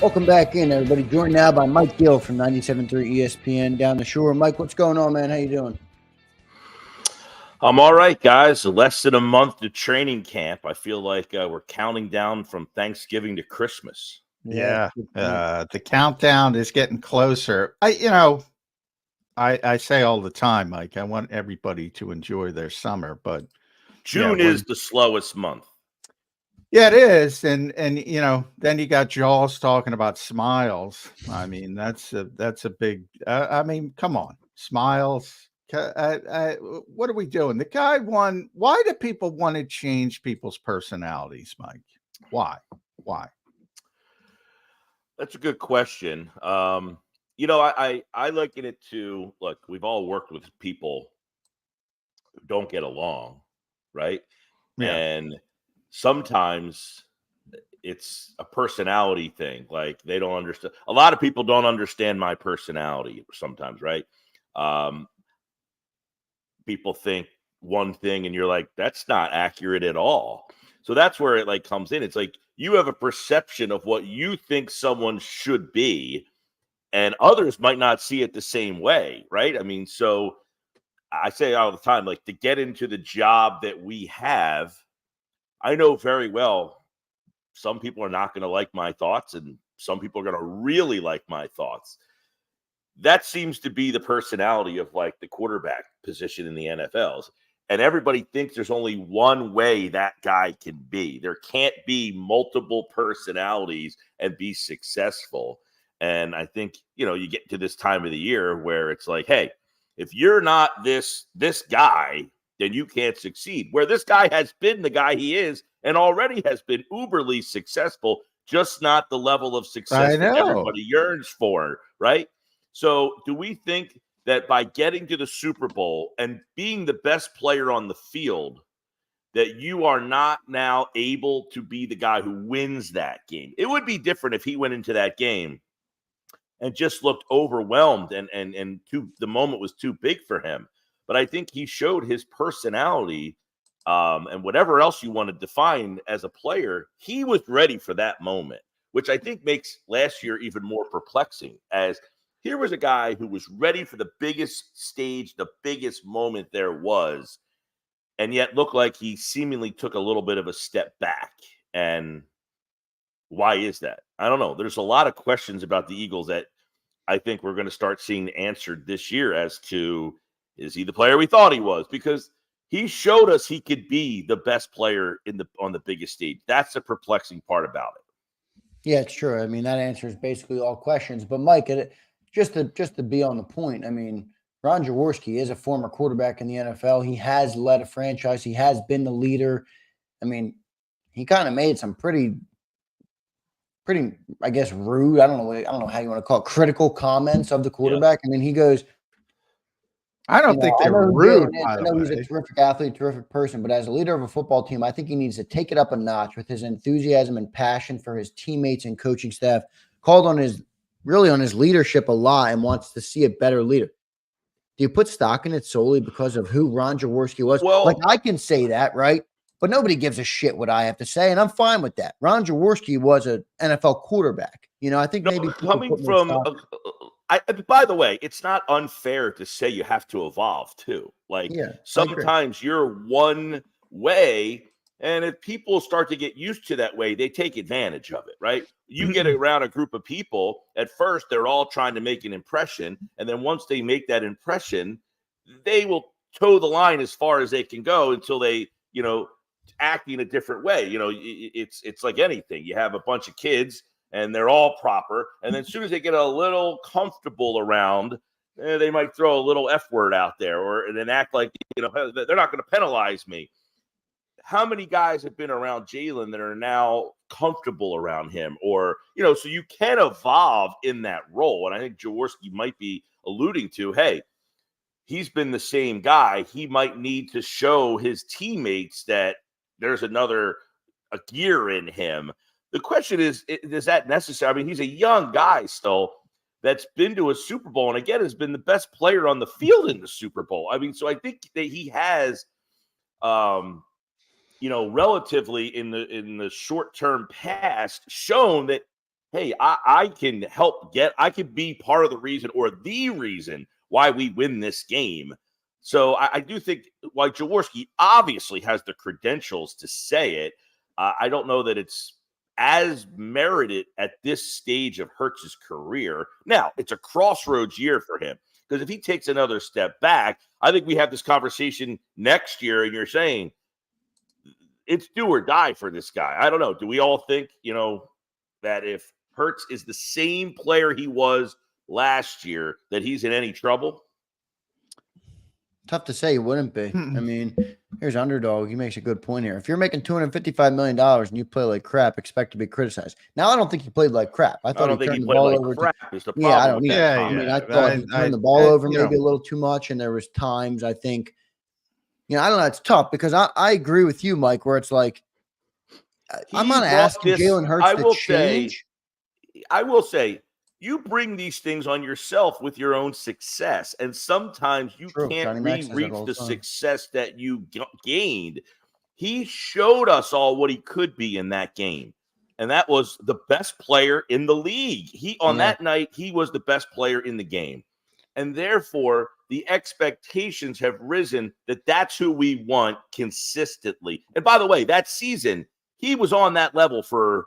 Welcome back in, everybody. Joined now by Mike Gill from 97.3 ESPN down the shore. Mike, what's going on, man? How you doing? I'm all right, guys. Less than a month to training camp. I feel like we're counting down from Thanksgiving to Christmas. Yeah. The countdown is getting closer. I say all the time, Mike, I want everybody to enjoy their summer, but June is the slowest month. Yeah, it is. And then you got Jaws talking about smiles. I mean, that's a big, come on, smiles. What are we doing? The guy won. Why do people want to change people's personalities, Mike? Why? That's a good question. I liken it to, look, we've all worked with people who don't get along, right? Yeah. And sometimes it's a personality thing. Like, they don't understand. A lot of people don't understand my personality sometimes, right? People think one thing and you're like, that's not accurate at all. So that's where it like comes in. It's like you have a perception of what you think someone should be, and others might not see it the same way, right? I mean, so I say all the time, like, to get into the job that we have, I know very well some people are not going to like my thoughts and some people are going to really like my thoughts. That seems to be the personality of like the quarterback position in the NFLs. And everybody thinks there's only one way that guy can be. There can't be multiple personalities and be successful. And I think, you get to this time of the year where it's like, hey, if you're not this guy, then you can't succeed. Where this guy has been the guy he is and already has been uberly successful, just not the level of success that everybody yearns for, right? So do we think that by getting to the Super Bowl and being the best player on the field, that you are not now able to be the guy who wins that game? It would be different if he went into that game and just looked overwhelmed and the moment was too big for him. But I think he showed his personality and whatever else you want to define as a player, he was ready for that moment, which I think makes last year even more perplexing, as here was a guy who was ready for the biggest stage, the biggest moment there was, and yet looked like he seemingly took a little bit of a step back. And why is that? I don't know. There's a lot of questions about the Eagles that I think we're going to start seeing answered this year as to, is he the player we thought he was? Because he showed us he could be the best player on the biggest stage. That's the perplexing part about it. Yeah, it's true. I mean, that answers basically all questions. But Mike, just to be on the point, I mean, Ron Jaworski is a former quarterback in the NFL. He has led a franchise. He has been the leader. I mean, he kind of made some pretty, I guess, rude. I don't know how you want to call it, critical comments of the quarterback. Yeah. I mean, he goes, I don't think they're rude. I know he's a terrific athlete, terrific person, but as a leader of a football team, I think he needs to take it up a notch with his enthusiasm and passion for his teammates and coaching staff. Called on his leadership a lot and wants to see a better leader. Do you put stock in it solely because of who Ron Jaworski was? Well, like, I can say that, right? But nobody gives a shit what I have to say, and I'm fine with that. Ron Jaworski was an NFL quarterback. I think maybe coming from by the way, it's not unfair to say you have to evolve too. Like, sometimes you're one way, and if people start to get used to that way, they take advantage of it, right? You get around a group of people, at first they're all trying to make an impression, and then once they make that impression, they will toe the line as far as they can go until they, acting a different way. It's like anything. You have a bunch of kids and they're all proper, and then as soon as they get a little comfortable around, they might throw a little F word out there and then act like, they're not going to penalize me. How many guys have been around Jalen that are now comfortable around him? Or, so you can evolve in that role. And I think Jaworski might be alluding to, hey, he's been the same guy. He might need to show his teammates that there's a gear in him. The question is that necessary? I mean, he's a young guy still that's been to a Super Bowl, and again, has been the best player on the field in the Super Bowl. I mean, so I think that he has, relatively in the short-term past, shown that hey, I can help I can be part of the reason or the reason why we win this game. So I do think while Jaworski obviously has the credentials to say it, I don't know that it's as merited at this stage of Hurts's career. Now, it's a crossroads year for him because if he takes another step back, I think we have this conversation next year and you're saying it's do or die for this guy. I don't know. Do we all think, that if Hurts is the same player he was last year, that he's in any trouble? Tough to say. It wouldn't be. I mean, here's Underdog. He makes a good point here. If you're making $255 million and you play like crap, expect to be criticized. Now, I don't think he played like crap. I don't he think turned he the ball played over. like crap is the Yeah, I problem don't with know. that I comment. mean, I thought he turned the ball over maybe a little too much, and there was times I think, I don't know. It's tough because I agree with you, Mike, where it's like, I'm not asking Jalen Hurts to change. I will say, you bring these things on yourself with your own success. And sometimes you can't reach the success that you gained. He showed us all what he could be in that game. And that was the best player in the league. That night, he was the best player in the game. And therefore, the expectations have risen that that's who we want consistently. And by the way, that season, he was on that level for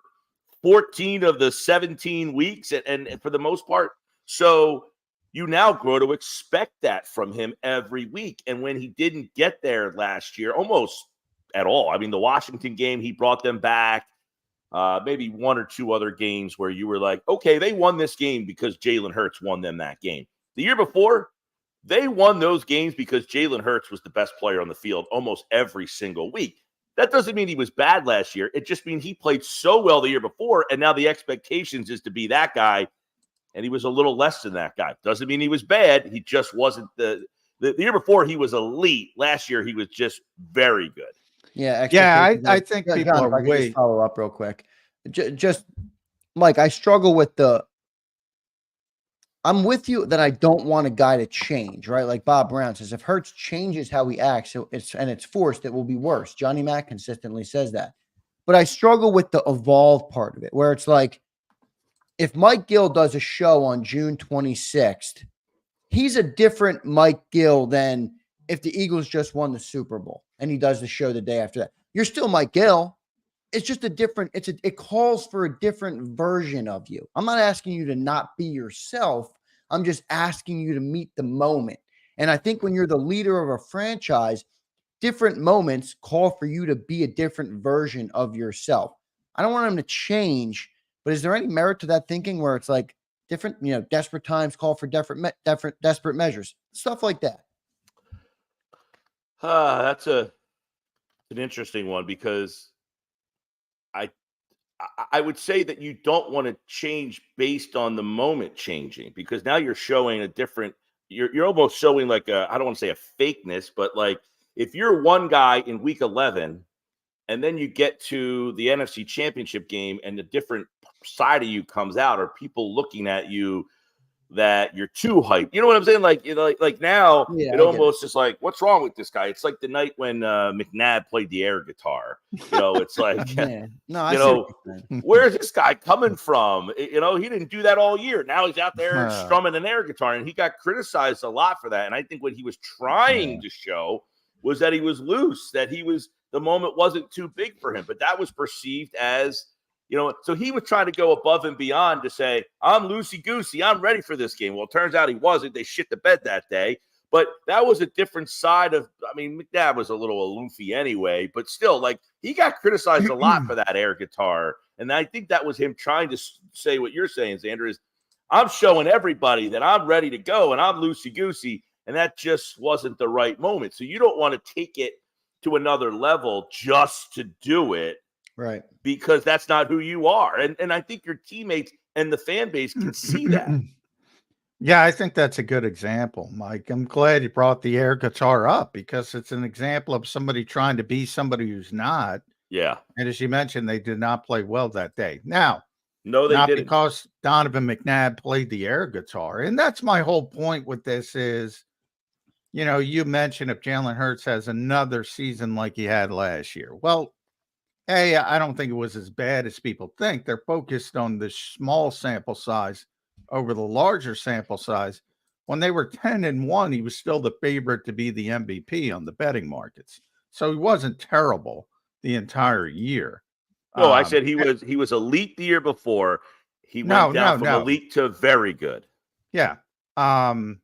14 of the 17 weeks, and for the most part. So you now grow to expect that from him every week. And when he didn't get there last year, almost at all, I mean, the Washington game, he brought them back. Maybe one or two other games where you were like, okay, they won this game because Jalen Hurts won them that game. The year before, they won those games because Jalen Hurts was the best player on the field almost every single week. That doesn't mean he was bad last year. It just means he played so well the year before, and now the expectations is to be that guy, and he was a little less than that guy. Doesn't mean he was bad. He just wasn't the year before he was elite. Last year he was just very good. Yeah, I think people John, are just follow up real quick. Just Mike, I struggle with I'm with you that I don't want a guy to change, right? Like Bob Brown says, if Hurts changes how he acts, it's forced, it will be worse. Johnny Mack consistently says that. But I struggle with the evolve part of it, where it's like, if Mike Gill does a show on June 26th, he's a different Mike Gill than if the Eagles just won the Super Bowl and he does the show the day after that. You're still Mike Gill. It's just it calls for a different version of you. I'm not asking you to not be yourself. I'm just asking you to meet the moment. And I think when you're the leader of a franchise, different moments call for you to be a different version of yourself. I don't want him to change, but is there any merit to that thinking where it's like different, desperate times call for desperate measures, stuff like that? That's an interesting one because I would say that you don't want to change based on the moment changing, because now you're showing a different, you're almost showing like I don't want to say a fakeness, but like if you're one guy in week 11 and then you get to the NFC Championship game and a different side of you comes out, or people looking at you that you're too hyped. You know what I'm saying? Like now it almost is like, what's wrong with this guy? It's like the night when McNabb played the air guitar. It's like, where's this guy coming from? He didn't do that all year. Now he's out there strumming an air guitar, and he got criticized a lot for that. And I think what he was trying to show was that he was loose, that the moment wasn't too big for him, but that was perceived as, so he was trying to go above and beyond to say, I'm loosey-goosey, I'm ready for this game. Well, it turns out he wasn't. They shit the bed that day. But that was a different side of, McNabb was a little aloofy anyway, but still, like, he got criticized a lot for that air guitar. And I think that was him trying to say what you're saying, Xander, is I'm showing everybody that I'm ready to go and I'm loosey-goosey, and that just wasn't the right moment. So you don't want to take it to another level just to do it. Right. Because that's not who you are. And I think your teammates and the fan base can see that. Yeah, I think that's a good example, Mike. I'm glad you brought the air guitar up because it's an example of somebody trying to be somebody who's not. Yeah. And as you mentioned, they did not play well that day. Now, no, they didn't. Because Donovan McNabb played the air guitar. And that's my whole point with this is, you mentioned if Jalen Hurts has another season like he had last year. Well, Hey, I don't think it was as bad as people think. They're focused on the small sample size over the larger sample size. When they were 10-1, he was still the favorite to be the MVP on the betting markets. So he wasn't terrible the entire year. No, I said he was elite the year before. He went down from no. elite to very good. Yeah. And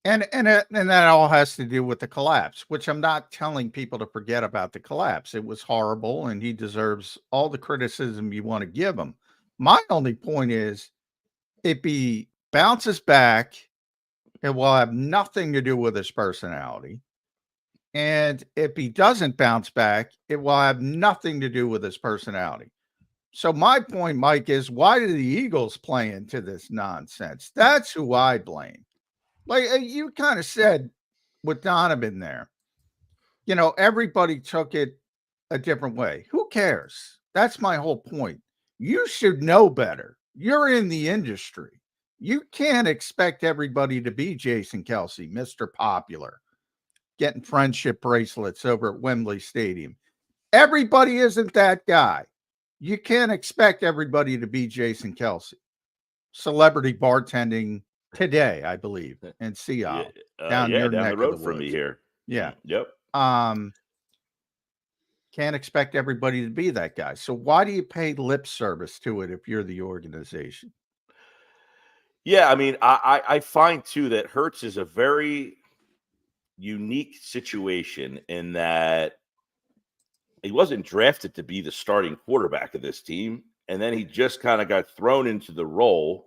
that all has to do with the collapse, which I'm not telling people to forget about the collapse. It was horrible, and he deserves all the criticism you want to give him. My only point is, if he bounces back, it will have nothing to do with his personality. And if he doesn't bounce back, it will have nothing to do with his personality. So my point, Mike, is why do the Eagles play into this nonsense? That's who I blame. Like you kind of said with Donovan there, everybody took it a different way. Who cares? That's my whole point. You should know better. You're in the industry. You can't expect everybody to be Jason Kelsey, Mr. Popular, getting friendship bracelets over at Wembley Stadium. Everybody isn't that guy. You can't expect everybody to be Jason Kelsey. Celebrity bartending today, I believe, in Seattle, down the road from me here. Yeah. Yep. Can't expect everybody to be that guy. So why do you pay lip service to it if you're the organization? Yeah, I mean, I find too that Hurts is a very unique situation in that he wasn't drafted to be the starting quarterback of this team, and then he just kind of got thrown into the role.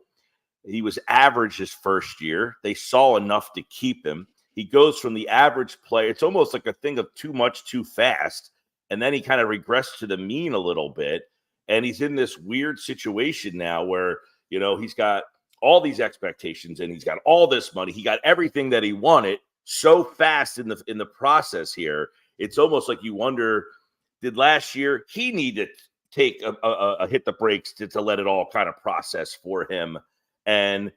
He was average his first year. They saw enough to keep him. He goes from the average player. It's almost like a thing of too much too fast. And then he kind of regressed to the mean a little bit. And he's in this weird situation now where, he's got all these expectations and he's got all this money. He got everything that he wanted so fast in the process here. It's almost like you wonder, did last year he need to take a hit the brakes to let it all kind of process for him? And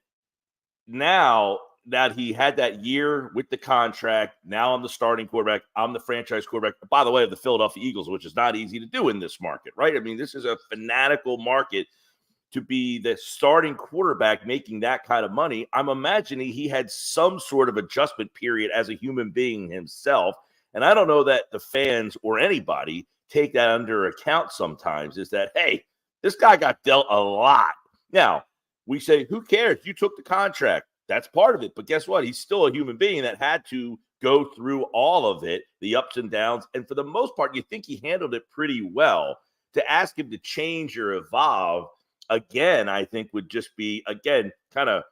now that he had that year with the contract, now I'm the starting quarterback. I'm the franchise quarterback, by the way, of the Philadelphia Eagles, which is not easy to do in this market, right? I mean, this is a fanatical market to be the starting quarterback making that kind of money. I'm imagining he had some sort of adjustment period as a human being himself. And I don't know that the fans or anybody take that under account sometimes, is that, hey, this guy got dealt a lot. Now, we say, who cares? You took the contract. That's part of it. But guess what? He's still a human being that had to go through all of it, the ups and downs. And for the most part, you think he handled it pretty well. To ask him to change or evolve, again, I think would just be, again, kind of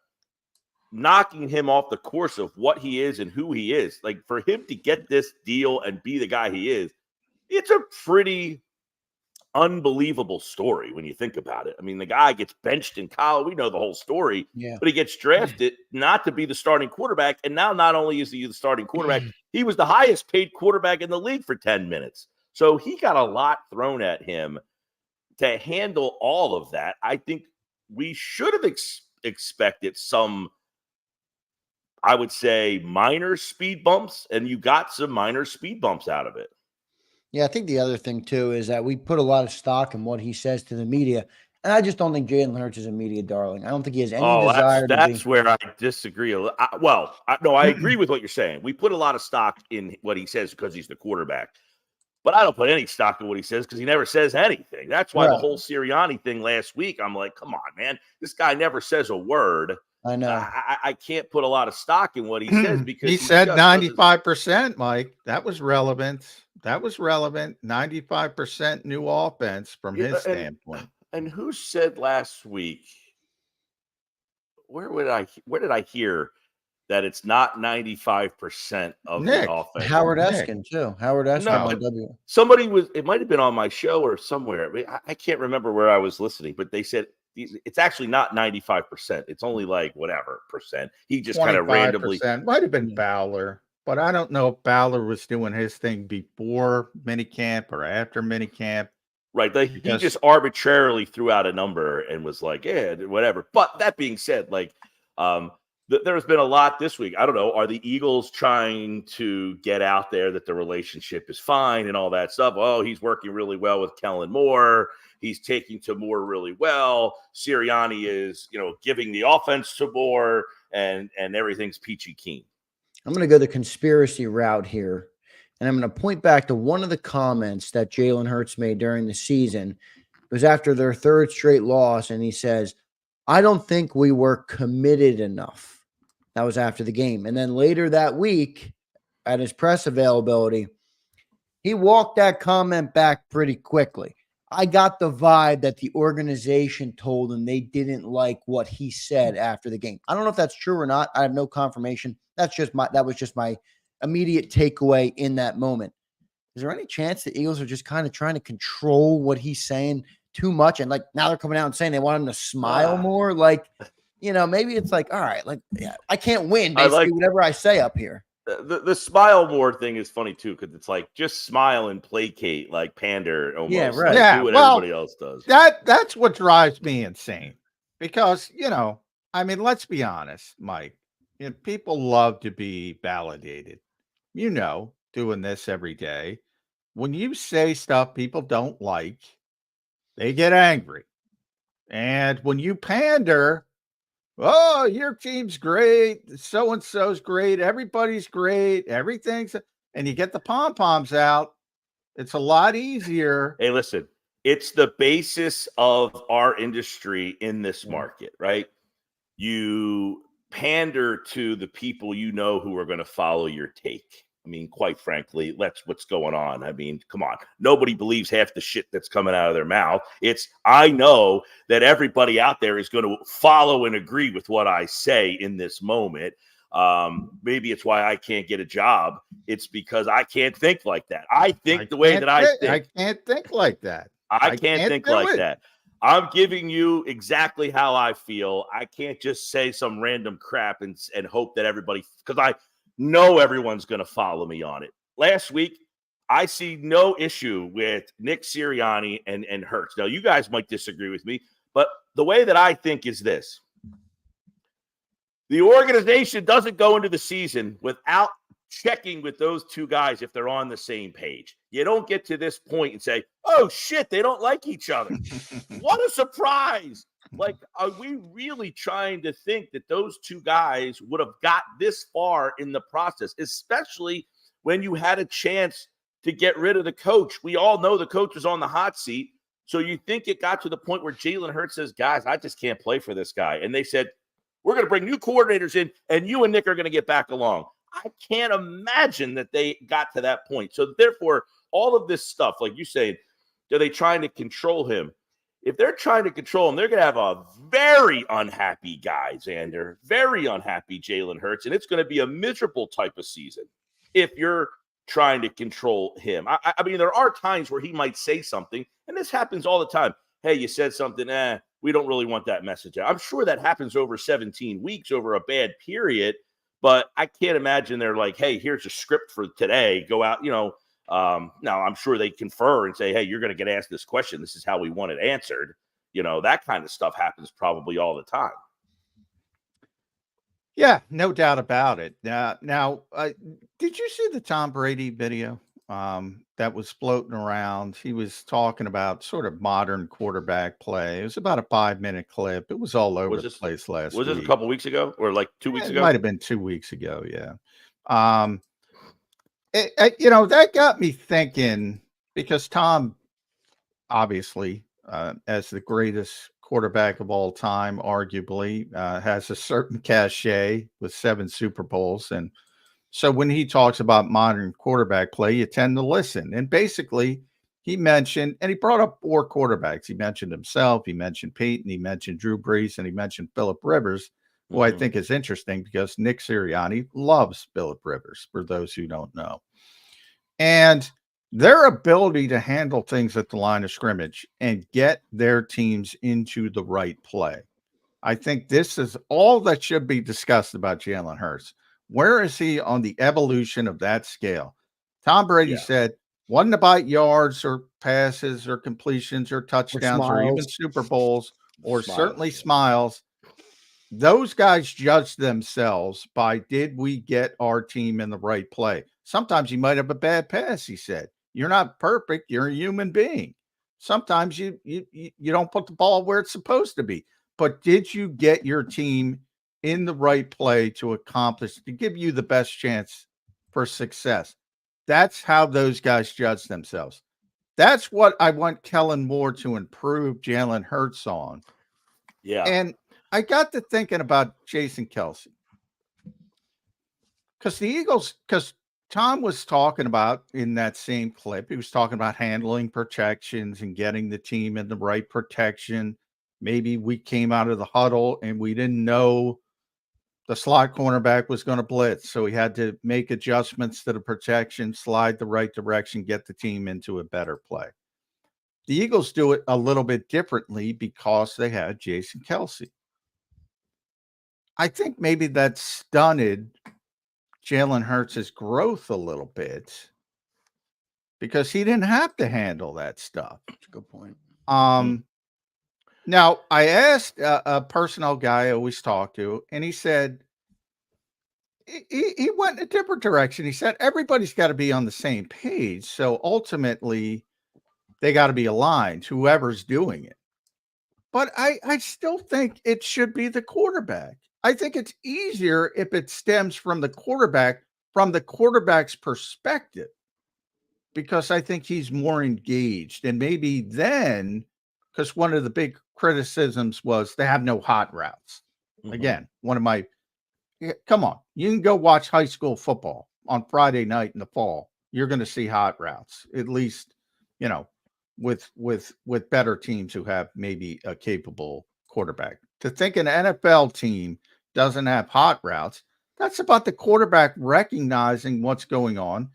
knocking him off the course of what he is and who he is. Like, for him to get this deal and be the guy he is, it's a pretty unbelievable story when you think about it. I mean, the guy gets benched in college. We know the whole story, but he gets drafted not to be the starting quarterback. And now not only is he the starting quarterback, he was the highest paid quarterback in the league for 10 minutes. So he got a lot thrown at him to handle all of that. I think we should have expected some, I would say, minor speed bumps, and you got some minor speed bumps out of it. Yeah, I think the other thing, too, is that we put a lot of stock in what he says to the media. And I just don't think Jalen Hurts is a media darling. I don't think he has any desire to be. That's where I disagree. I agree with what you're saying. We put a lot of stock in what he says because he's the quarterback. But I don't put any stock in what he says because he never says anything. That's why the whole Sirianni thing last week, I'm like, come on, man. This guy never says a word. I know. I can't put a lot of stock in what he says because he said 95%, Mike. That was relevant. 95% new offense from his standpoint. And who said last week? Where did I hear that it's not 95% of the offense? Howard Eskin too. Howard Eskin on W. Somebody was. It might have been on my show or somewhere. I can't remember where I was listening, but they said it's actually not 95%. It's only like whatever percent. He just kind of randomly might have been Bowler. But I don't know if Bowler was doing his thing before minicamp or after minicamp. Right. He just arbitrarily threw out a number and was like, yeah, whatever. But that being said, there's been a lot this week. I don't know. Are the Eagles trying to get out there that the relationship is fine and all that stuff? Oh, he's working really well with Kellen Moore. He's taking to Moore really well. Sirianni is, giving the offense to Moore, and everything's peachy keen. I'm going to go the conspiracy route here, and I'm going to point back to one of the comments that Jalen Hurts made during the season. It was after their third straight loss, and he says, I don't think we were committed enough. That was after the game. And then later that week, at his press availability, he walked that comment back pretty quickly. I got the vibe that the organization told him they didn't like what he said after the game. I don't know if that's true or not. I have no confirmation. That was just my immediate takeaway in that moment. Is there any chance the Eagles are just kind of trying to control what he's saying too much? And now they're coming out and saying they want him to smile more. Maybe it's all right, I can't win basically whatever I say up here. The smile more thing is funny too, because it's just smile and placate, pander almost. Yeah, right. Yeah, do what everybody else does. That's what drives me insane. Because, let's be honest, Mike. People love to be validated. Doing this every day. When you say stuff people don't like, they get angry. And when you pander, oh, your team's great. So-and-so's great. Everybody's great. Everything's, and you get the pom-poms out. It's a lot easier. Hey, listen, it's the basis of our industry in this market, right? You pander to the people who are going to follow your take. Quite frankly, that's what's going on. Come on. Nobody believes half the shit that's coming out of their mouth. I know that everybody out there is going to follow and agree with what I say in this moment. Maybe it's why I can't get a job. It's because I can't think like that. I think the way that I think. I can't think like that. I can't think like that. I'm giving you exactly how I feel. I can't just say some random crap and hope that everybody, because I know everyone's going to follow me on it. Last week, I see no issue with Nick Sirianni and Hurts. Now, you guys might disagree with me, but the way that I think is this. The organization doesn't go into the season without checking with those two guys if they're on the same page. You don't get to this point and say, oh, shit, they don't like each other. What a surprise. Are we really trying to think that those two guys would have got this far in the process, especially when you had a chance to get rid of the coach? We all know the coach was on the hot seat. So you think it got to the point where Jalen Hurts says, guys, I just can't play for this guy. And they said, we're going to bring new coordinators in, and you and Nick are going to get back along. I can't imagine that they got to that point. So therefore, all of this stuff, like you said, are they trying to control him? If they're trying to control him, they're going to have a very unhappy guy, Xander, very unhappy Jalen Hurts, and it's going to be a miserable type of season if you're trying to control him. There are times where he might say something, and this happens all the time. Hey, you said something, we don't really want that message out. I'm sure that happens over 17 weeks, over a bad period, but I can't imagine they're like, hey, here's a script for today. Go out, now, I'm sure they confer and say, hey, you're going to get asked this question. This is how we want it answered. That kind of stuff happens probably all the time. Yeah, no doubt about it. Now, did you see the Tom Brady video that was floating around? He was talking about sort of modern quarterback play. It was about a 5-minute clip. It was all over the place last week. Was it a couple weeks ago or 2 weeks ago? It might have been 2 weeks ago, yeah. That got me thinking, because Tom, obviously, as the greatest quarterback of all time, arguably, has a certain cachet with 7 Super Bowls. And so when he talks about modern quarterback play, you tend to listen. And basically, he mentioned, and he brought up 4 quarterbacks. He mentioned himself, he mentioned Peyton, he mentioned Drew Brees, and he mentioned Phillip Rivers, who I think is interesting because Nick Sirianni loves Phillip Rivers, for those who don't know. And their ability to handle things at the line of scrimmage and get their teams into the right play. I think this is all that should be discussed about Jalen Hurts. Where is he on the evolution of that scale? Tom Brady said, wasn't about yards or passes or completions or touchdowns or even Super Bowls or certainly smiles. those guys judge themselves by, did we get our team in the right play? Sometimes you might have a bad pass, he said. You're not perfect. You're a human being. Sometimes you don't put the ball where it's supposed to be. But did you get your team in the right play to accomplish, to give you the best chance for success? That's how those guys judge themselves. That's what I want Kellen Moore to improve Jalen Hurts on. Yeah. And I got to thinking about Jason Kelce. Because the Eagles, because Tom was talking about in that same clip, he was talking about handling protections and getting the team in the right protection. Maybe we came out of the huddle and we didn't know the slot cornerback was going to blitz. So we had to make adjustments to the protection, slide the right direction, get the team into a better play. The Eagles do it a little bit differently because they had Jason Kelce. I think maybe that stunted Jalen Hurts' growth a little bit because he didn't have to handle that stuff. That's a good point. Now, I asked a personnel guy I always talk to, and he said, he went in a different direction. He said, everybody's got to be on the same page. So ultimately, they got to be aligned, whoever's doing it. But I still think it should be the quarterback. I think it's easier if it stems from the quarterback's perspective, because I think he's more engaged. And maybe then, because one of the big criticisms was they have no hot routes. Again, come on, you can go watch high school football on Friday night in the fall. You're going to see hot routes, at least, with better teams who have maybe a capable quarterback. To think an NFL team doesn't have hot routes, that's about the quarterback recognizing what's going on,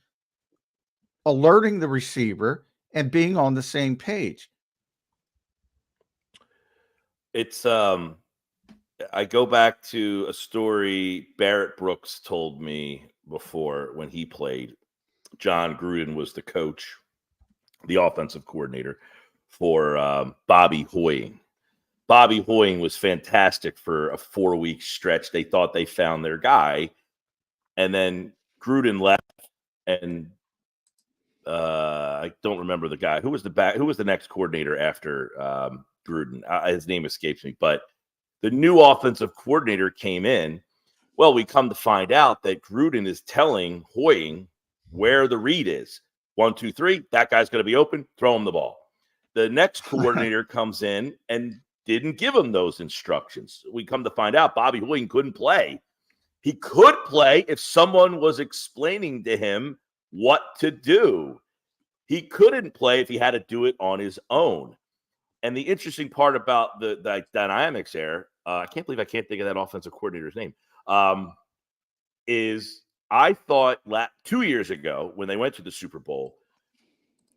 alerting the receiver, and being on the same page. It's I go back to a story Barrett Brooks told me before when he played. John Gruden was the coach, the offensive coordinator for Bobby Hoying. Bobby Hoying was fantastic for a 4-week stretch. They thought they found their guy, and then Gruden left, and I don't remember the guy who was the next coordinator after Gruden. His name escapes me, but the new offensive coordinator came in. Well, we come to find out that Gruden is telling Hoying where the read is. 1, 2, 3. That guy's going to be open. Throw him the ball. The next coordinator comes in and didn't give him those instructions. We come to find out Bobby Hoying couldn't play. He could play if someone was explaining to him what to do. He couldn't play if he had to do it on his own. And the interesting part about the dynamics there, I can't believe I can't think of that offensive coordinator's name, is I thought 2 years ago when they went to the Super Bowl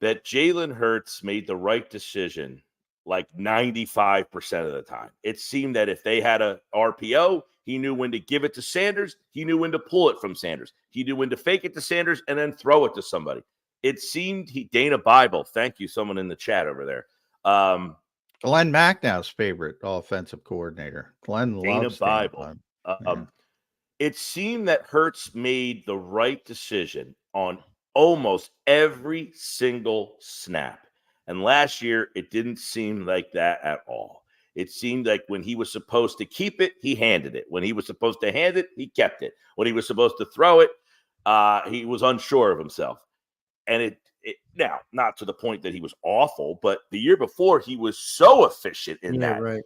that Jalen Hurts made the right decision like 95% of the time. It seemed that if they had a RPO, he knew when to give it to Sanders. He knew when to pull it from Sanders. He knew when to fake it to Sanders and then throw it to somebody. It seemed Dana Bible. Thank you, someone in the chat over there. Glenn Macnow's favorite offensive coordinator. Glenn loves Dana Bible. It seemed that Hurts made the right decision on almost every single snap. And last year, it didn't seem like that at all. It seemed like when he was supposed to keep it, he handed it. When he was supposed to hand it, he kept it. When he was supposed to throw it, he was unsure of himself. And it now, not to the point that he was awful, but the year before, he was so efficient in that. Right.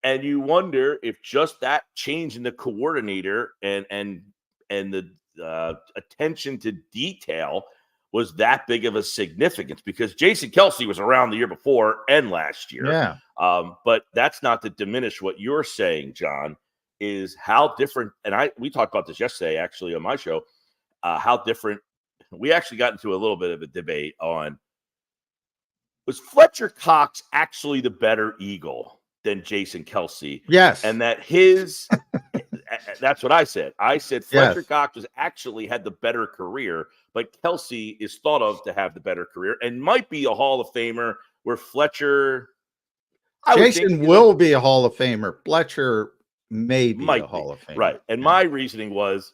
And you wonder if just that change in the coordinator and the attention to detail was that big of a significance, because Jason Kelce was around the year before and last year. Yeah. But that's not to diminish what you're saying, John, is how different. And we talked about this yesterday, actually, on my show, how different. We actually got into a little bit of a debate on, was Fletcher Cox actually the better Eagle than Jason Kelce? Yes. And that that's what I said. I said Fletcher Cox actually had the better career, but Kelce is thought of to have the better career and might be a Hall of Famer, where Fletcher. Jason will be a Hall of Famer. Fletcher maybe Might a be. Hall of Famer. Right. And Yeah. my reasoning was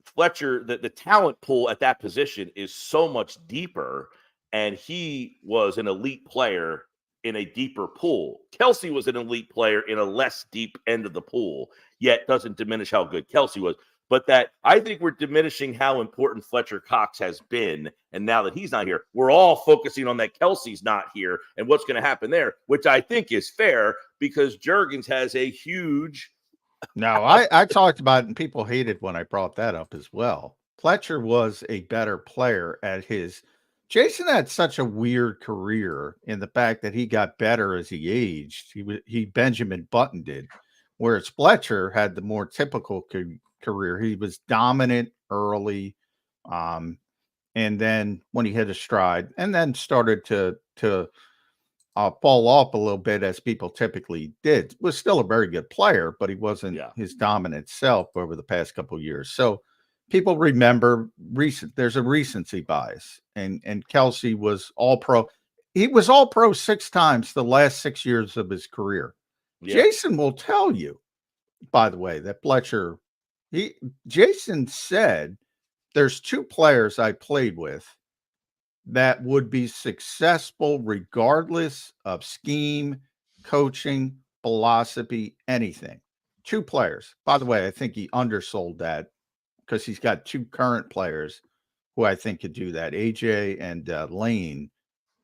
Fletcher, the talent pool at that position is so much deeper, and he was an elite player in a deeper pool. Kelsey was an elite player in a less deep end of the pool, yet doesn't diminish how good Kelsey was. But that I think we're diminishing how important Fletcher Cox has been. And now that he's not here, we're all focusing on that Kelsey's not here and what's going to happen there, which I think is fair because Juergens has a huge. No, I talked about it, and people hated when I brought that up as well. Fletcher was a better player at his. Jason had such a weird career in the fact that he got better as he aged. He Benjamin Button did, whereas Fletcher had the more typical career. He was dominant early, and then when he hit a stride, and then started to fall off a little bit as people typically did. Was still a very good player, but he wasn't his dominant self over the past couple of years. So people remember there's a recency bias, and Kelsey was all pro. He was all pro 6 times the last 6 years of his career. Yeah. Jason will tell you, by the way, that Fletcher, Jason said there's 2 players I played with that would be successful regardless of scheme, coaching, philosophy, anything. 2 players. By the way, I think he undersold that because he's got 2 current players who I think could do that. AJ and Lane,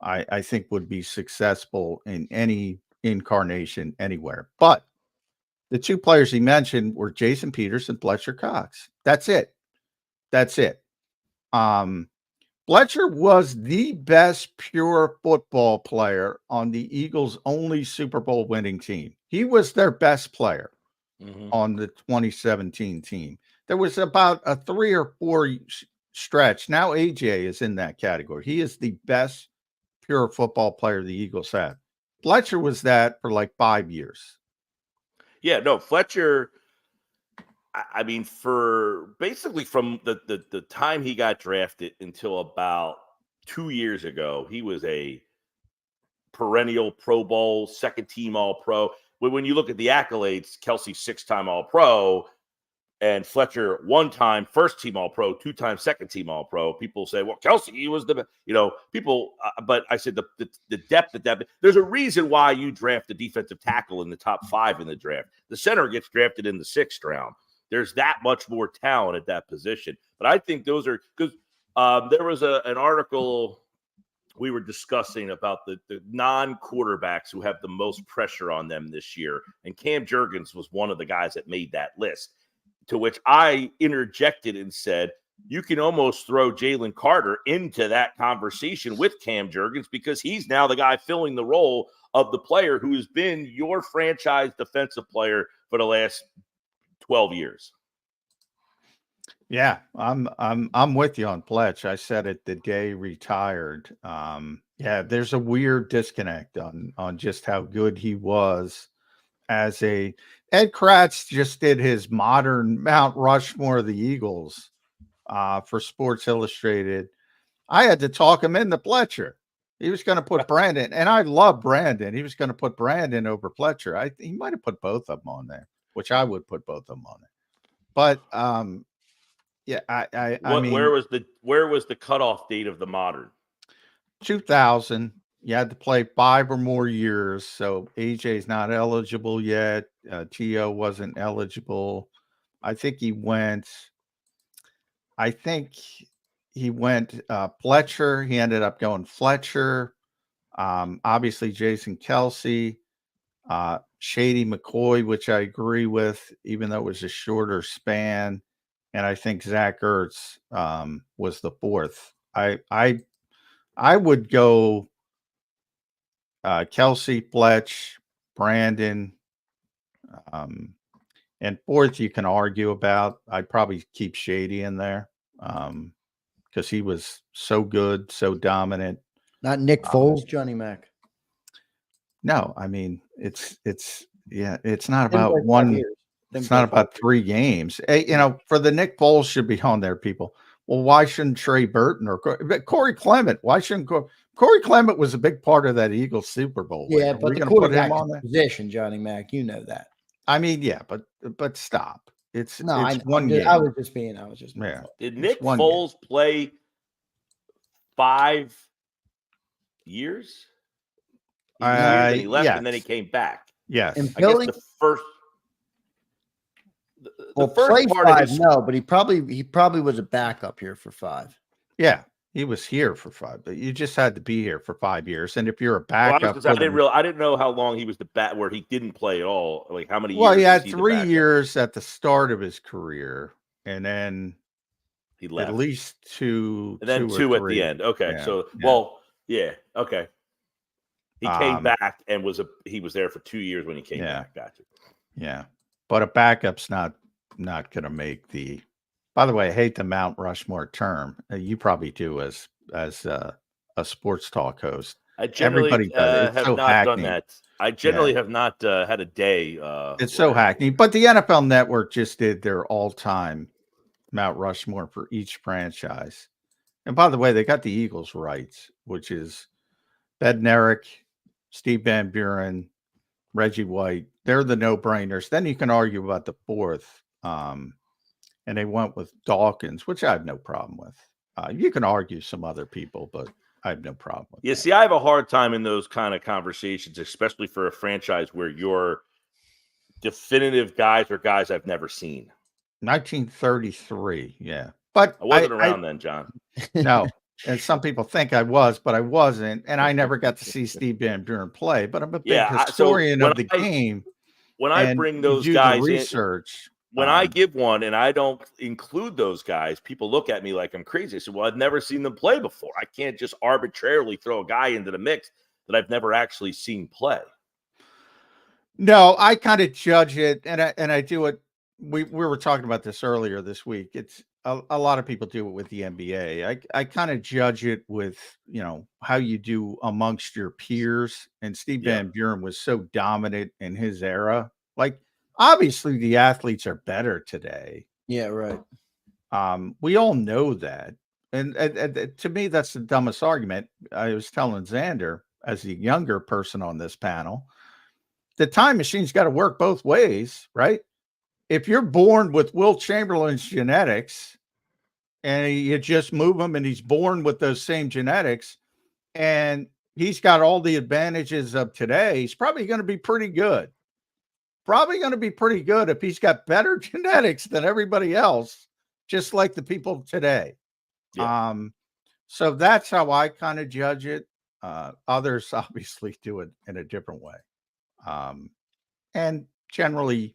I think would be successful in any incarnation anywhere. But the 2 players he mentioned were Jason Peters and Fletcher Cox. That's it. Fletcher was the best pure football player on the Eagles' only Super Bowl winning team. He was their best player on the 2017 team. There was about a 3 or 4 stretch. Now AJ is in that category. He is the best pure football player the Eagles have. Fletcher was that for like 5 years. Yeah, no, Fletcher, I mean, for basically from the time he got drafted until about 2 years ago, he was a perennial Pro Bowl, second team All-Pro. When you look at the accolades, Kelsey 6-time All-Pro, and Fletcher 1-time first team All-Pro, 2-time second team All-Pro. People say, well, Kelsey, he was the, people, but I said the depth of that. There's a reason why you draft a defensive tackle in the top 5 in the draft. The center gets drafted in the 6th round. There's that much more talent at that position. But I think those are because there was an article we were discussing about the non-quarterbacks who have the most pressure on them this year. And Cam Juergens was one of the guys that made that list, to which I interjected and said, you can almost throw Jalen Carter into that conversation with Cam Juergens because he's now the guy filling the role of the player who has been your franchise defensive player for the last 12 years. Yeah, I'm with you on Fletch. I said it the day retired. Yeah, there's a weird disconnect on just how good he was as a Ed Kratz just did his modern Mount Rushmore of the Eagles for Sports Illustrated. I had to talk him into Fletcher. He was going to put Brandon, and I love Brandon. He was going to put Brandon over Fletcher. He might have put both of them on there, which I would put both of them on there. But yeah, I mean, where was the cutoff date of the modern? 2000. You had to play 5 or more years, so AJ's not eligible yet. T.O. wasn't eligible. I think he went Fletcher. He ended up going Fletcher. Obviously, Jason Kelsey, Shady McCoy, which I agree with, even though it was a shorter span. And I think Zach Ertz was the 4th. I would go Kelsey, Fletch, Brandon, and 4th you can argue about. I'd probably keep Shady in there because he was so good, so dominant. Not Nick Foles, Johnny Mac. No, I mean it's not about one. It's not about 3 games. Hey, for the Nick Foles should be on there, people. Well, why shouldn't Trey Burton or Corey Clement? Why shouldn't Corey Clement was a big part of that Eagles Super Bowl? Yeah, but the quarterback position, Johnny Mac, you know that. I mean, yeah, but stop. It's No, it's I know. one game. I was just being Yeah. Did It's Nick one game. Foles play 5 years? He was here, then he left, and then he Yes. came back. Yes. And I guess Philly, the first well, first played part of 5, his no, but he probably was a backup here for 5. Yeah. He was here for 5, but you just had to be here for 5 years. And if you're a well, I was backup gonna say, for them, I didn't know how long he was the bat where he didn't play at all. Like how many well, years he was had he the 3 backup? years at the start of his career, and then He at left. least 2, And then 2 or 2 at 3. the end. Okay. Yeah, So yeah. well, yeah, okay. He came Um, back and he was there for 2 years when he came Yeah. back. Gotcha. Yeah. But a backup's not gonna make the. By the way, I hate the Mount Rushmore term. You probably do as a sports talk host. I generally Everybody does it. It's have so not done hackneyed. that. I generally have not had a day. It's so where I- hackneyed. But the NFL Network just did their all-time Mount Rushmore for each franchise. And by the way, they got the Eagles rights, which is Bednarik, Steve Van Buren, Reggie White. They're the no-brainers. Then you can argue about the fourth. And they went with Dawkins, which I have no problem with. You can argue some other people, but I have no problem with Yeah, that. see, I have a hard time in those kind of conversations, especially for a franchise where your definitive guys are guys I've never seen. 1933, yeah. But I wasn't around then, John. No, and some people think I was, but I wasn't, and I never got to see Steve Van Buren play. But I'm a big Yeah, historian of the game. When I And bring you those do the guys in, research, when I give one and I don't include those guys, people look at me like I'm crazy. I said, well, I've never seen them play before. I can't just arbitrarily throw a guy into the mix that I've never actually seen play. No, I kind of judge it, and I do it. We were talking about this earlier this week. It's a lot of people do it with the NBA. I kind of judge it with, how you do amongst your peers. And Steve Van Buren was so dominant in his era. Like, obviously, the athletes are better today. Yeah, right. We all know that. And to me, that's the dumbest argument. I was telling Xander, as the younger person on this panel, the time machine's got to work both ways, right? If you're born with Will Chamberlain's genetics and you just move him and he's born with those same genetics and he's got all the advantages of today, he's probably going to be pretty good. Probably going to be pretty good if he's got better genetics than everybody else, just like the people today. Yeah. So that's how I kind of judge it. Others obviously do it in a different way. And generally,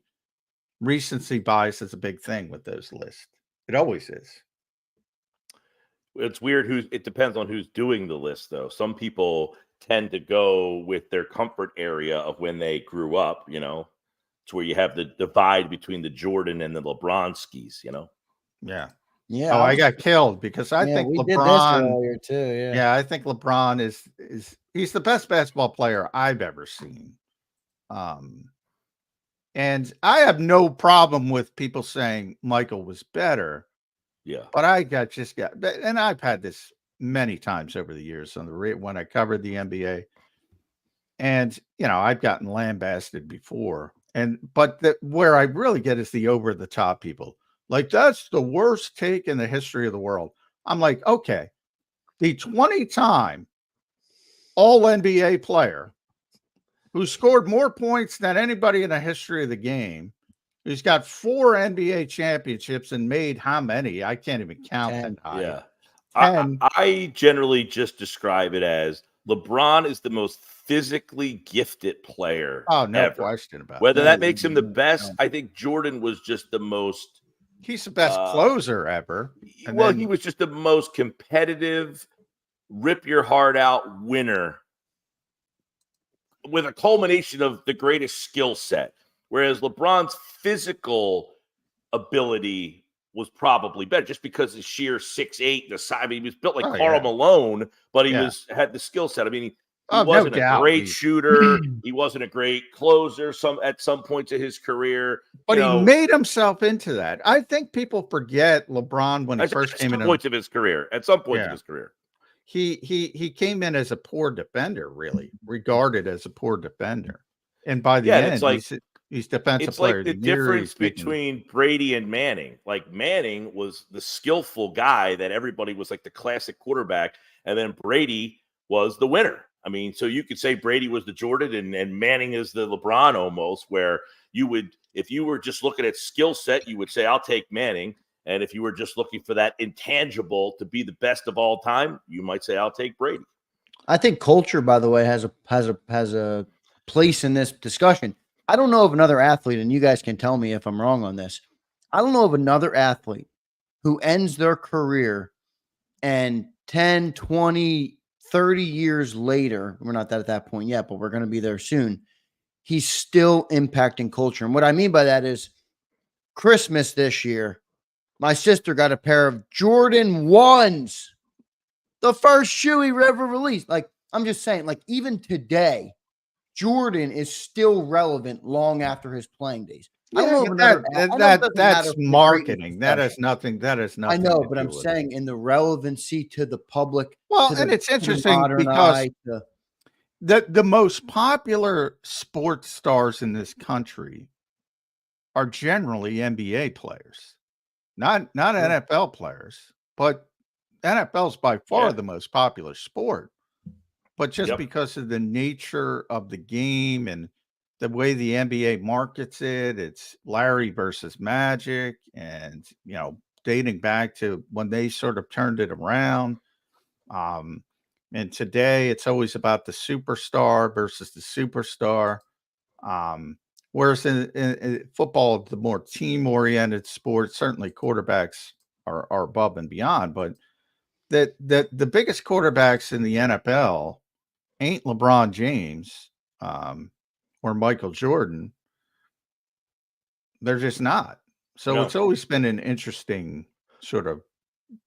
recency bias is a big thing with those lists. It always is. It's weird it depends on who's doing the list, though. Some people tend to go with their comfort area of when they grew up, it's where you have the divide between the Jordan and the LeBron skis, Yeah. Yeah. Oh, I got killed because I think we LeBron did this earlier too. Yeah, I think LeBron is he's the best basketball player I've ever seen. And I have no problem with people saying Michael was better. Yeah. But and I've had this many times over the years when I covered the NBA. And, I've gotten lambasted before. But where I really get is the over the top people. Like, that's the worst take in the history of the world. I'm like, okay, the 20-time all NBA player who scored more points than anybody in the history of the game, who's got 4 NBA championships and made how many? I can't even count that high. Yeah. I generally just describe it as LeBron is the most physically gifted player. Oh, no ever. question about it. Whether that makes him the best, I think Jordan was just the most. He's the best closer ever. He was just the most competitive, rip your heart out winner with a culmination of the greatest skill set. Whereas LeBron's physical ability was probably better just because of sheer 6'8", the size. I mean, he was built like Karl Malone, but he had the skill set. I mean, he wasn't a great shooter. He wasn't a great closer at some points of his career. But he made himself into that. I think people forget LeBron when he first came in. At some points of his career. He came in as a poor defender, really regarded as a poor defender. And by the end, it's like He's defensive It's player like of the the year. difference He's making, between Brady and Manning. Like Manning was the skillful guy that everybody was like the classic quarterback, and then Brady was the winner. I mean, so you could say Brady was the Jordan and Manning is the LeBron almost, where you would, if you were just looking at skill set, you would say, I'll take Manning. And if you were just looking for that intangible to be the best of all time, you might say, I'll take Brady. I think culture, by the way, has a place in this discussion. I don't know of another athlete, and you guys can tell me if I'm wrong on this. I don't know of another athlete who ends their career and 10, 20, 30 years later, we're not at that point yet, but we're going to be there soon. He's still impacting culture. And what I mean by that is Christmas this year, my sister got a pair of Jordan 1s, the first shoe he ever released. Like, I'm just saying, like, even today, Jordan is still relevant long after his playing days. I don't know of another. that's marketing. That has nothing. That has I nothing. know, to but do I'm with saying in the relevancy to the public. Well, to and the, it's to the interesting modern because eye, the most popular sports stars in this country are generally NBA players, not NFL players, but NFL is by far the most popular sport. But just because of the nature of the game and the way the NBA markets it, it's Larry versus Magic, and dating back to when they sort of turned it around. And today it's always about the superstar versus the superstar. Whereas in football, the more team-oriented sport, certainly quarterbacks are above and beyond. But that the biggest quarterbacks in the NFL ain't LeBron James or Michael Jordan. They're just not. So it's always been an interesting sort of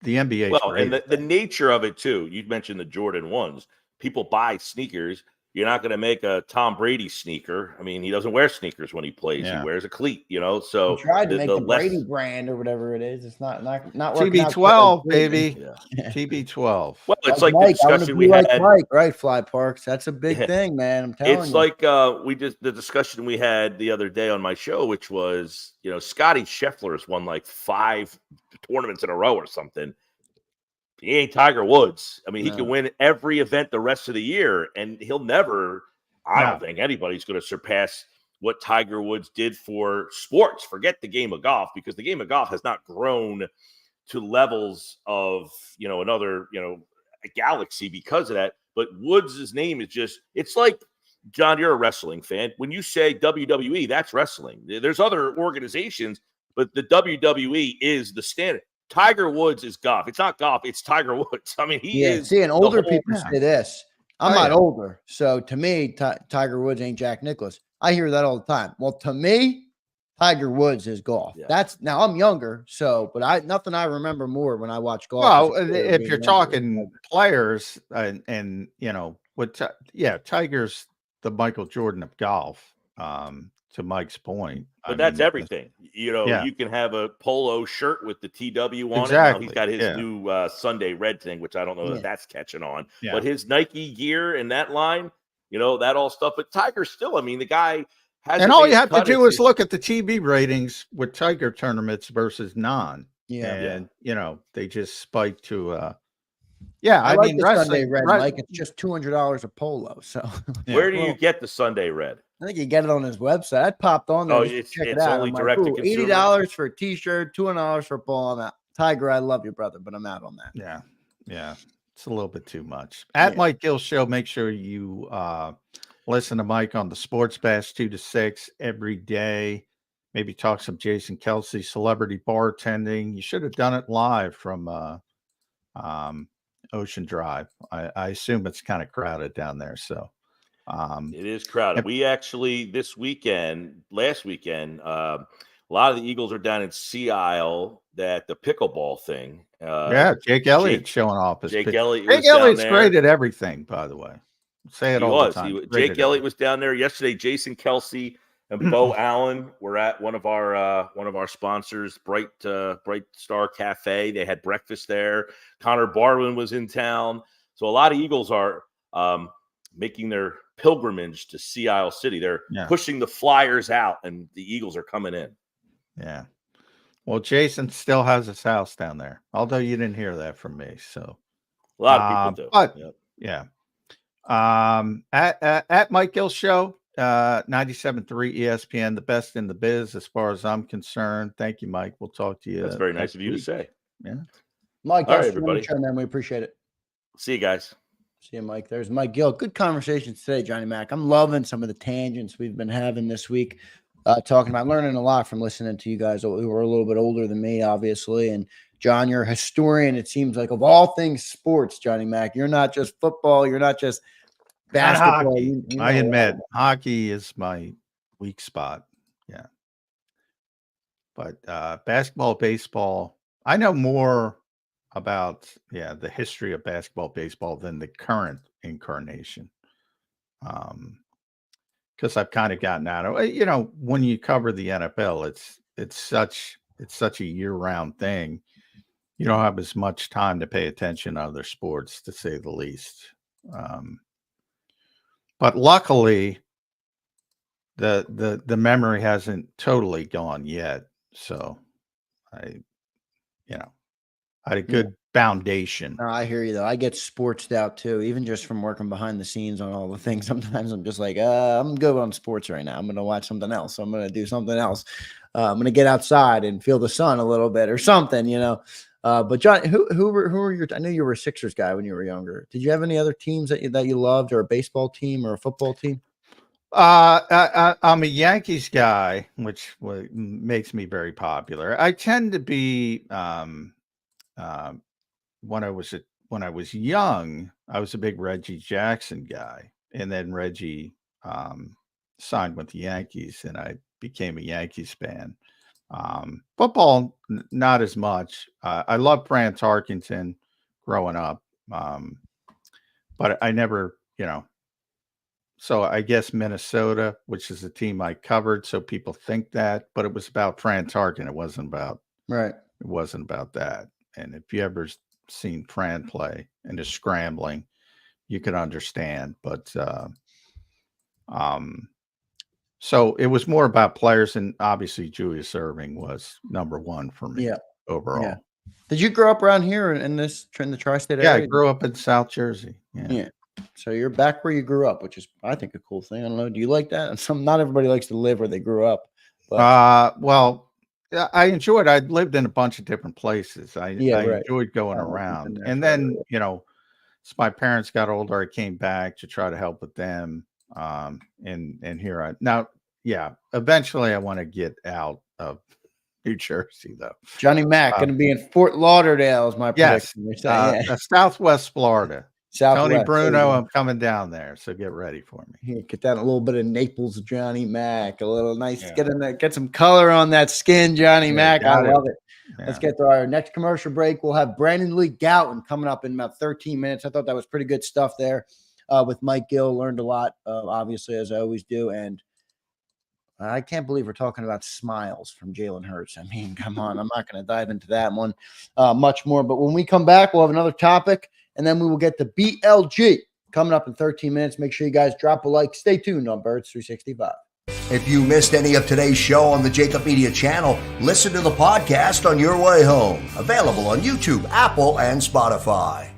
the NBA. Well, and the nature of it too. You mentioned the Jordan 1s. People buy sneakers. You're not going to make a Tom Brady sneaker. I mean, he doesn't wear sneakers when he plays. He wears a cleat, So he tried to make the Brady brand or whatever it is. It's not working out. TB12, baby. TB12. Well, it's like like Mike, the discussion we had. Mike, right, Fly Parks. That's a big thing, man. I'm telling you. It's like the discussion we had the other day on my show, which was, Scotty Scheffler's won like 5 tournaments in a row or something. He ain't Tiger Woods. I mean, he can win every event the rest of the year, and he'll never, I don't think anybody's going to surpass what Tiger Woods did for sports. Forget the game of golf, because the game of golf has not grown to levels of, another, a galaxy because of that. But Woods' name is just, it's like, John, you're a wrestling fan. When you say WWE, that's wrestling. There's other organizations, but the WWE is the standard. Tiger Woods is golf. It's not golf. It's Tiger Woods. I mean, he is. See, and older people say this. I'm not older. So to me, Tiger Woods ain't Jack Nicklaus. I hear that all the time. Well, to me, Tiger Woods is golf. Yeah. Now I'm younger. So, but nothing I remember more when I watch golf. Well, if you're talking players and Tiger's the Michael Jordan of golf. To Mike's point, but that's everything. You can have a polo shirt with the TW on it. Now he's got his new Sunday Red thing, which I don't know if that's catching on. Yeah. But his Nike gear and that line, that all stuff. But Tiger still, I mean, the guy has. And all you have to do is look at the TV ratings with Tiger tournaments versus non. And they just spike to. I like the Sunday Red, Mike. It's just $200 a polo. So where do you get the Sunday Red? I think you get it on his website. I popped on there. Check it out. Only direct to consumer. $80 for a T-shirt, $200 for a polo. I'm out. Tiger, I love you, brother, but I'm out on that. Yeah. It's a little bit too much. At Mike Gill Show, make sure you listen to Mike on the Sports Bash 2 to 6 every day. Maybe talk some Jason Kelsey, celebrity bartending. You should have done it live from Ocean Drive. I assume it's kind of crowded down there, so. It is crowded. We actually last weekend, a lot of the Eagles are down in Sea Isle at the pickleball thing. Jake Elliott showing off. Jake Elliott's great at everything, by the way. Say it all the time. Jake Elliott was down there yesterday. Jason Kelsey and Bo Allen were at one of our sponsors, Bright Star Cafe. They had breakfast there. Connor Barwin was in town, so a lot of Eagles are making their pilgrimage to Sea Isle City. They're pushing the Flyers out, and the Eagles are coming in. Yeah. Well, Jason still has his house down there, although you didn't hear that from me. So a lot of people do. But yeah. At Mike Gill Show, 97.3 ESPN, the best in the biz as far as I'm concerned. Thank you, Mike. We'll talk to you. That's very nice of you to say. Yeah. Mike, all right, everybody. Show, man. We appreciate it. See you guys. See you, Mike. There's Mike Gill. Good conversations today, Johnny Mac. I'm loving some of the tangents we've been having this week. Talking about learning a lot from listening to you guys who are a little bit older than me, obviously. And John, you're a historian, it seems like, of all things sports, Johnny Mac. You're not just football. You're not just basketball. You know, I admit, hockey is my weak spot. Yeah. But basketball, baseball, I know more about, the history of basketball, baseball than the current incarnation. Because I've kind of gotten out of it. You know, when you cover the NFL, it's such a year-round thing. You don't have as much time to pay attention to other sports, to say the least. But luckily, the memory hasn't totally gone yet. So I had a good foundation. No, I hear you though. I get sportsed out too, even just from working behind the scenes on all the things. Sometimes I'm just like, I'm good on sports right now. I'm going to watch something else. I'm going to do something else. I'm going to get outside and feel the sun a little bit or something, you know. But John, who were your? I know you were a Sixers guy when you were younger. Did you have any other teams that you loved, or a baseball team or a football team? I'm a Yankees guy, which makes me very popular. I tend to be when I was young, I was a big Reggie Jackson guy, and then Reggie signed with the Yankees, and I became a Yankees fan. Football, not as much. I loved Fran Tarkenton growing up, but I never, So I guess Minnesota, which is a team I covered, so people think that, but it was about Fran Tarkenton. It wasn't about It wasn't about that. And if you ever seen Fran play and his scrambling, you could understand. But so it was more about players, and obviously Julius Erving was number one for me overall. Yeah. Did you grow up around here in the tri-state area? Yeah, I grew up in South Jersey. Yeah. So you're back where you grew up, which is, I think, a cool thing. I don't know. Do you like that? Not everybody likes to live where they grew up. But. Well, I enjoyed. I lived in a bunch of different places. I enjoyed going around, and then as my parents got older, I came back to try to help with them. And here I now. Yeah, eventually I want to get out of New Jersey, though. Johnny Mac going to be in Fort Lauderdale is my prediction. Yes, Southwest Florida. Southwest, Tony Bruno, I'm coming down there, so get ready for me. Here, get that a little bit of Naples, Johnny Mac, a little nice. Get in there, get some color on that skin, Johnny Mac. I love it. Yeah. Let's get to our next commercial break. We'll have Brandon Lee Gouton coming up in about 13 minutes. I thought that was pretty good stuff there with Mike Gill. Learned a lot, obviously, as I always do, and I can't believe we're talking about smiles from Jalen Hurts. I mean, come on, I'm not going to dive into that one much more. But when we come back, we'll have another topic. And then we will get the BLG coming up in 13 minutes. Make sure you guys drop a like. Stay tuned on Birds 365. If you missed any of today's show on the JAKIB Media channel, listen to the podcast on your way home. Available on YouTube, Apple, and Spotify.